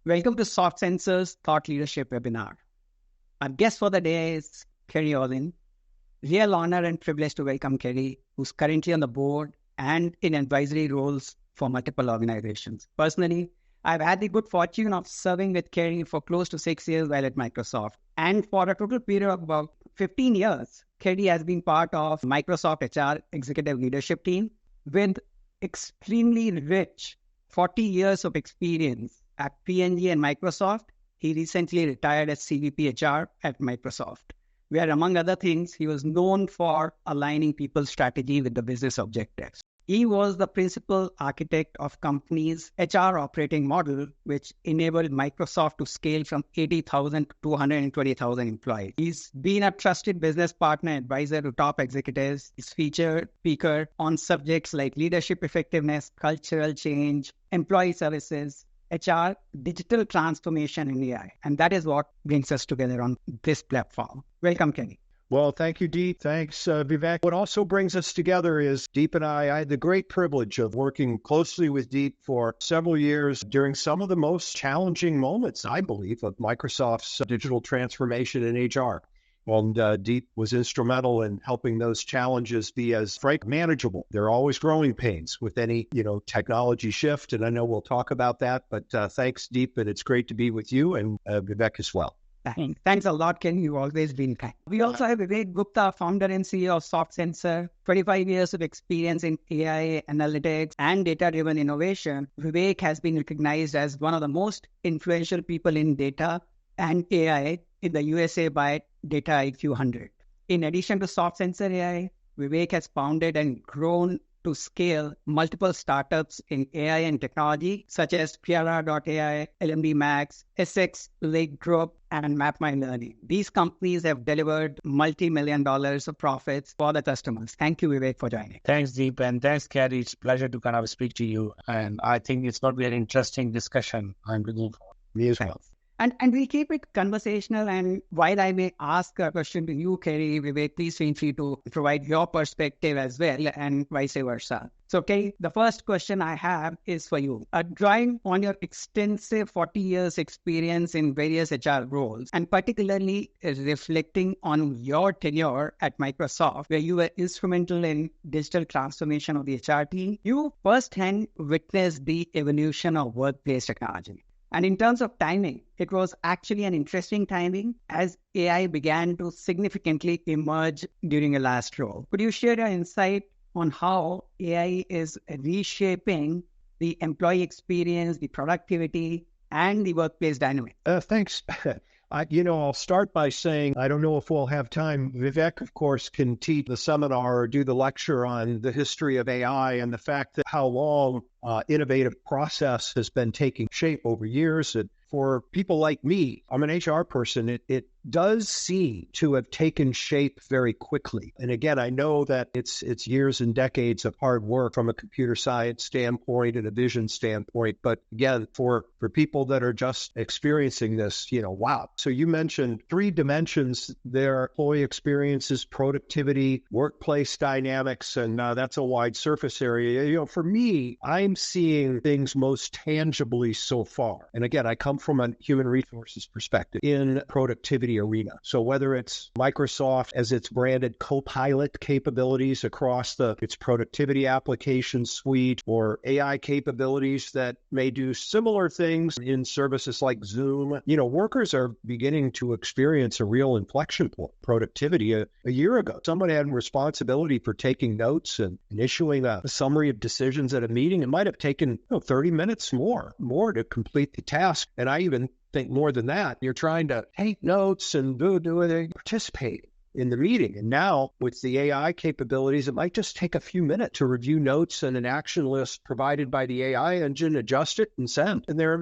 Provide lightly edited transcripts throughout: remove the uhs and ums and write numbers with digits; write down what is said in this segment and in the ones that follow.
Welcome to Softsensors Thought Leadership Webinar. Our guest for the day is Kerry Olin. Real honor and privilege to welcome Kerry, who's currently on the board and in advisory roles for multiple organizations. Personally, I've had the good fortune of serving with Kerry for close to 6 years while at Microsoft. And for a total period of about 15 years, Kerry has been part of Microsoft HR executive leadership team with extremely rich 40 years of experience at P&G and Microsoft. He recently retired as CVP HR at Microsoft, where, among other things, he was known for aligning people's strategy with the business objectives. He was the principal architect of company's HR operating model, which enabled Microsoft to scale from 80,000 to 220,000 employees. He's been a trusted business partner and advisor to top executives. He's featured speaker on subjects like leadership effectiveness, cultural change, employee services, HR, digital transformation, and AI. And that is what brings us together on this platform. Welcome, Kerry. Well, thank you, Deep. Thanks, Vivek. What also brings us together is Deep and I had the great privilege of working closely with Deep for several years during some of the most challenging moments, I believe, of Microsoft's digital transformation in HR. And Deep was instrumental in helping those challenges be as manageable. There are always growing pains with any, technology shift, and I know we'll talk about that. But thanks, Deep, and it's great to be with you and Vivek as well. Thanks a lot, Ken. You've always been kind. We also have Vivek Gupta, founder and CEO of Softsensor, 25 years of experience in AI, analytics, and data-driven innovation. Vivek has been recognized as one of the most influential people in data and AI in the USA by Data IQ 100. In addition to Softsensor AI, Vivek has founded and grown to scale multiple startups in AI and technology, such as PRR.ai, LMD Max, Essex Lake Group, and MapMyLearning. These companies have delivered multi-million dollars of profits for the customers. Thank you, Vivek, for joining. Thanks, Deep, and thanks, Kerry. It's a pleasure to kind of speak to you, and I think it's going to be an interesting discussion. I'm looking forward. Me as well. And we keep it conversational. And while I may ask a question to you, Kerry, Vivek, please feel free to provide your perspective as well, and vice versa. So, Kerry, the first question I have is for you. Drawing on your extensive 40 years experience in various HR roles, and particularly reflecting on your tenure at Microsoft, where you were instrumental in digital transformation of the HR team, you firsthand witnessed the evolution of workplace technology. And in terms of timing, it was actually an interesting timing as AI began to significantly emerge during your last role. Could you share your insight on how AI is reshaping the employee experience, the productivity, and the workplace dynamic? Thanks. I'll start by saying, I don't know if we'll have time. Vivek, of course, can teach the seminar or do the lecture on the history of AI and the fact that how long innovative process has been taking shape over years. And for people like me, I'm an HR person, it does seem to have taken shape very quickly. And again, I know that it's years and decades of hard work from a computer science standpoint and a vision standpoint. But again, for people that are just experiencing this, wow. So you mentioned 3 dimensions there: employee experiences, productivity, workplace dynamics, and that's a wide surface area. For me, I'm seeing things most tangibly so far. And again, I come from a human resources perspective in productivity arena. So whether it's Microsoft as its branded Copilot capabilities across its productivity application suite, or AI capabilities that may do similar things in services like Zoom, workers are beginning to experience a real inflection point. Productivity a year ago, someone had responsibility for taking notes and issuing a summary of decisions at a meeting. It might have taken 30 minutes more to complete the task. And I even think more than that, you're trying to take notes and participate in the meeting. And now with the AI capabilities, it might just take a few minutes to review notes and an action list provided by the AI engine, adjust it and send. And there are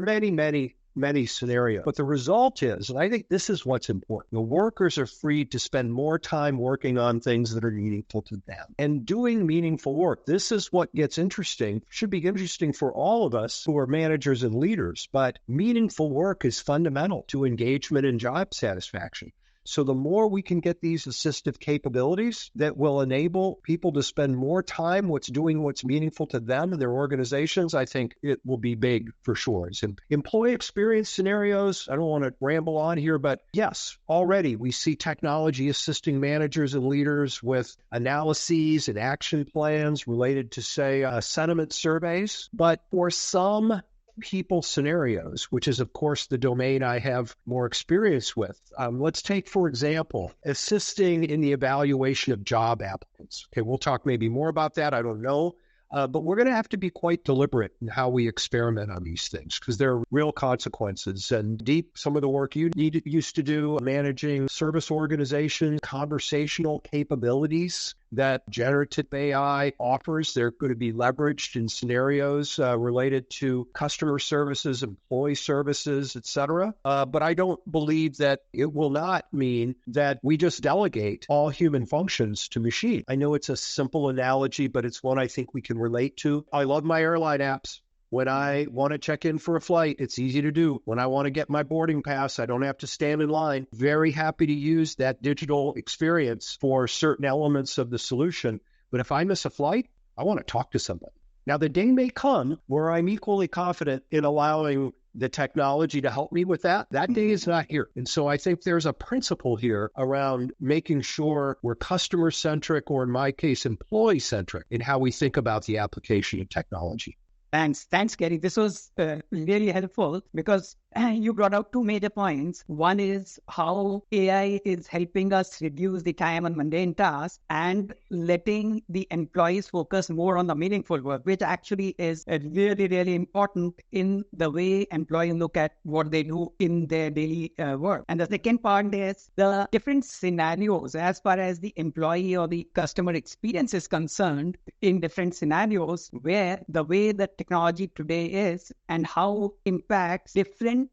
many scenarios. But the result is, and I think this is what's important, the workers are free to spend more time working on things that are meaningful to them and doing meaningful work. This is what gets interesting, should be interesting for all of us who are managers and leaders, but meaningful work is fundamental to engagement and job satisfaction. So the more we can get these assistive capabilities that will enable people to spend more time doing what's meaningful to them and their organizations, I think it will be big for sure. It's employee experience scenarios, I don't want to ramble on here, but yes, already we see technology assisting managers and leaders with analyses and action plans related to, say, sentiment surveys. But for some people scenarios, which is, of course, the domain I have more experience with. Let's take, for example, assisting in the evaluation of job applicants. Okay, we'll talk maybe more about that. I don't know. But we're going to have to be quite deliberate in how we experiment on these things because there are real consequences. And some of the work you used to do, managing service organizations, conversational capabilities that generative AI offers, they're going to be leveraged in scenarios related to customer services, employee services, et cetera. But I don't believe that it will not mean that we just delegate all human functions to machine. I know it's a simple analogy, but it's one I think we can relate to. I love my airline apps. When I want to check in for a flight, it's easy to do. When I want to get my boarding pass, I don't have to stand in line. Very happy to use that digital experience for certain elements of the solution. But if I miss a flight, I want to talk to somebody. Now, the day may come where I'm equally confident in allowing the technology to help me with that. That day is not here. And so I think there's a principle here around making sure we're customer-centric, or in my case, employee-centric in how we think about the application of technology. Thanks, Kerry. This was really helpful because you brought out two major points. One is how AI is helping us reduce the time on mundane tasks and letting the employees focus more on the meaningful work, which actually is really, really important in the way employees look at what they do in their daily work. And the second part is the different scenarios as far as the employee or the customer experience is concerned in different scenarios where the way that technology today is and how impacts different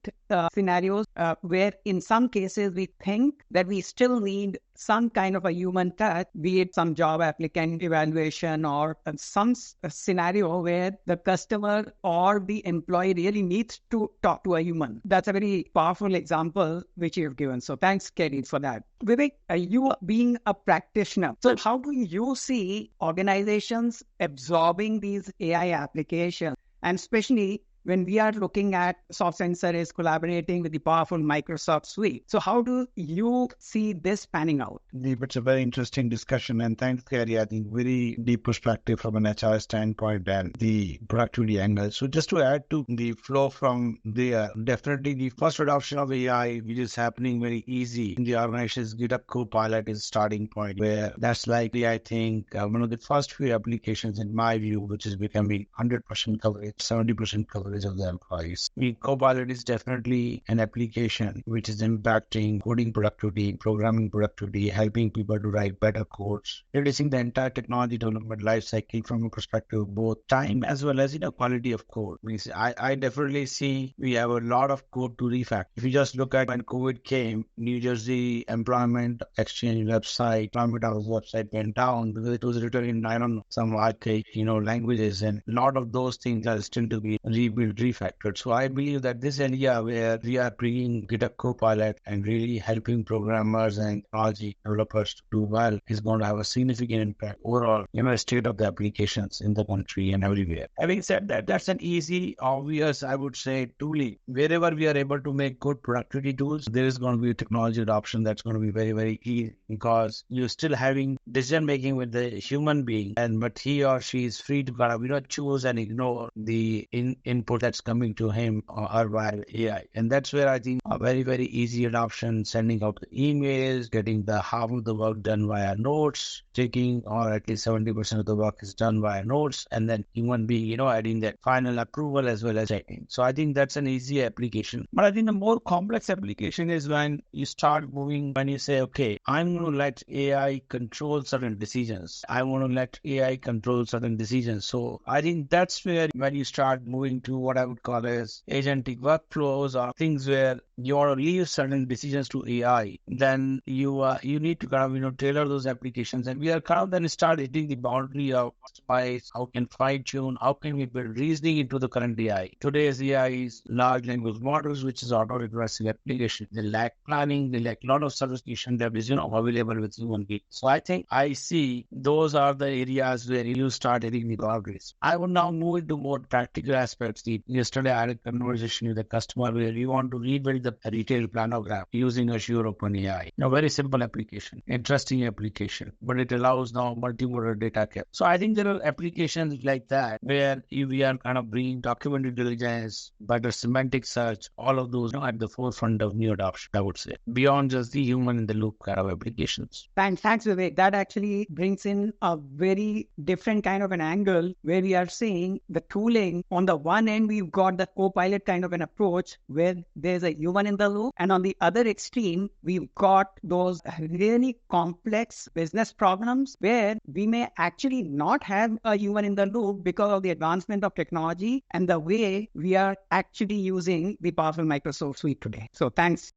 scenarios where in some cases we think that we still need some kind of a human touch, be it some job applicant evaluation or some scenario where the customer or the employee really needs to talk to a human. That's a very powerful example which you've given. So thanks, Kerry, for that. Vivek, you being a practitioner, so how do you see organizations absorbing these AI applications? And especially when we are looking at Softsensor is collaborating with the powerful Microsoft suite. So how do you see this panning out? It's a very interesting discussion, and thanks, Kerry. I think very deep perspective from an HR standpoint and the productivity angle. So just to add to the flow from there, definitely the first adoption of AI, which is happening very easy in the organization's GitHub Copilot is a starting point where that's likely, I think, one of the first few applications in my view, which is becoming 100% coverage, 70% coverage of the employees. Copilot is definitely an application which is impacting coding productivity, programming productivity, helping people to write better codes, reducing the entire technology development life cycle from a perspective of both time as well as quality of code. I definitely see we have a lot of code to refactor. If you just look at when COVID came, New Jersey Employment Exchange website, Employment House website went down because it was written in some archaic languages, and a lot of those things are still to be rebuilt, refactored. So I believe that this area where we are bringing GitHub Copilot and really helping programmers and technology developers to do well is going to have a significant impact overall, state of the applications in the country and everywhere. Having said that, that's an easy, obvious, I would say, tooling. Wherever we are able to make good productivity tools, there is going to be a technology adoption that's going to be very, very easy because you're still having decision making with the human being, but he or she is free to kind of choose and ignore the input that's coming to him or via AI. And that's where I think a very, very easy adoption, sending out the emails, getting the half of the work done via notes, taking, or at least 70% of the work is done via notes, and then human being, adding that final approval as well as checking. So I think that's an easy application. But I think the more complex application is when you start moving, when you say, okay, I'm going to let AI control certain decisions. I want to let AI control certain decisions. So I think that's where when you start moving to what I would call as agentic workflows or things where you want to leave certain decisions to AI, then you need to kind of tailor those applications, and we are kind of then start hitting the boundary of customize, how can fine tune, how can we build reasoning into the current AI. Today's AI is large language models, which is auto regressive application. They lack planning, they lack a lot of sophistication that is available with human beings. So I think I see those are the areas where you start hitting the boundaries. I would now move into more practical aspects. Yesterday I had a conversation with a customer where we want to rebuild the retail planogram using Azure OpenAI. Very simple application, interesting application, but it allows now multimodal data cap. So I think there are applications like that where we are kind of bringing document intelligence, better semantic search, all of those at the forefront of new adoption, I would say, beyond just the human in the loop kind of applications. Thanks, Vivek. That actually brings in a very different kind of an angle where we are seeing the tooling. On the one end, we've got the co-pilot kind of an approach where there's a human in the loop. And on the other extreme, we've got those really complex business problems where we may actually not have a human in the loop because of the advancement of technology and the way we are actually using the powerful Microsoft suite today. So thanks.